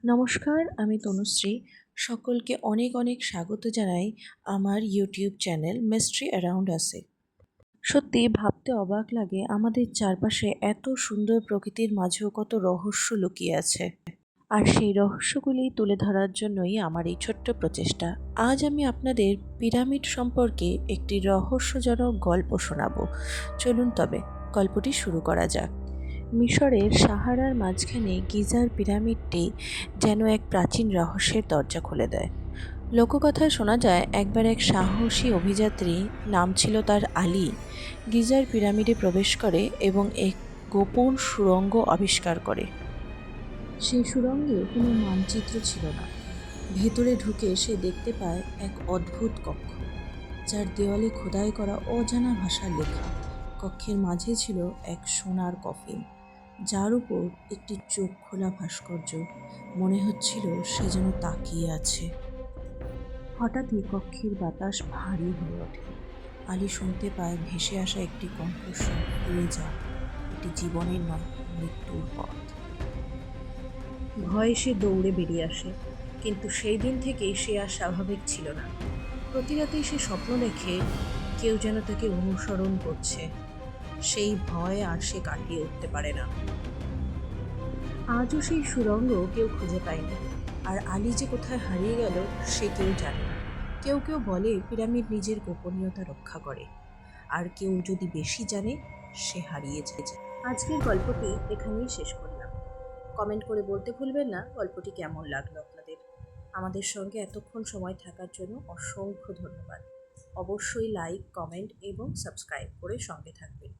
নমস্কার, আমি তনুশ্রী। সকলকে অনেক অনেক স্বাগত জানাই আমার ইউটিউব চ্যানেল মিস্ট্রি অ্যারাউন্ড আসে। সত্যি ভাবতে অবাক লাগে আমাদের চারপাশে এত সুন্দর প্রকৃতির মাঝেও কত রহস্য লুকিয়ে আছে। আর সেই রহস্যগুলি তুলে ধরার জন্যই আমার এই ছোট্ট প্রচেষ্টা। আজ আমি আপনাদের পিরামিড সম্পর্কে একটি রহস্যজনক গল্প শোনাবো। চলুন তবে গল্পটি শুরু করা যাক। মিশরের সাহারার মাঝখানে গিজার পিরামিডটি যেন এক প্রাচীন রহস্যের দরজা খুলে দেয়। লোককথায় শোনা যায় একবার এক সাহসী অভিযাত্রী, নাম ছিল তার আলী, গিজার পিরামিডে প্রবেশ করে এবং এক গোপন সুড়ঙ্গ আবিষ্কার করে। সেই সুড়ঙ্গে কোনো মানচিত্র ছিল না। ভেতরে ঢুকে সে দেখতে পায় এক অদ্ভুত কক্ষ, যার দেওয়ালে খোদাই করা অজানা ভাষার লেখা। কক্ষের মাঝে ছিল এক সোনার কফিন, যার উপর একটি চোখ খোলা ভাস্কর্য। মনে হচ্ছিল সে যেন তাকিয়ে আছে। হঠাৎই কক্ষের বাতাস ভারী হয়ে ওঠে। আলী শুনতে পায় ভেসে আসা একটি কণ্ঠস্বর, ফিরে যা, এটি জীবনের নয়, মৃত্যুর পথ। ভয়ে সে দৌড়ে বেরিয়ে আসে, কিন্তু সেই দিন থেকেই সে আর স্বাভাবিক ছিল না। প্রতি রাতেই সে স্বপ্ন দেখে কেউ যেন তাকে অনুসরণ করছে। সেই ভয় আর সে কাটিয়ে উঠতে পারে না। আজও সেই সুড়ঙ্গ কেউ খুঁজে পায়নি, আর আলী যে কোথায় হারিয়ে গেল সে কেউ জানে না। কেউ কেউ বলে পিরামিড নিজের গোপনীয়তা রক্ষা করে, আর কেউ যদি বেশি জানে সে হারিয়ে যায়। আজকের গল্পটি এখানেই শেষ করলাম। কমেন্ট করে বলতে ভুলবেন না গল্পটি কেমন লাগলো আপনাদের। আমাদের সঙ্গে এতক্ষণ সময় থাকার জন্য অসংখ্য ধন্যবাদ। অবশ্যই লাইক, কমেন্ট এবং সাবস্ক্রাইব করে সঙ্গে থাকবেন।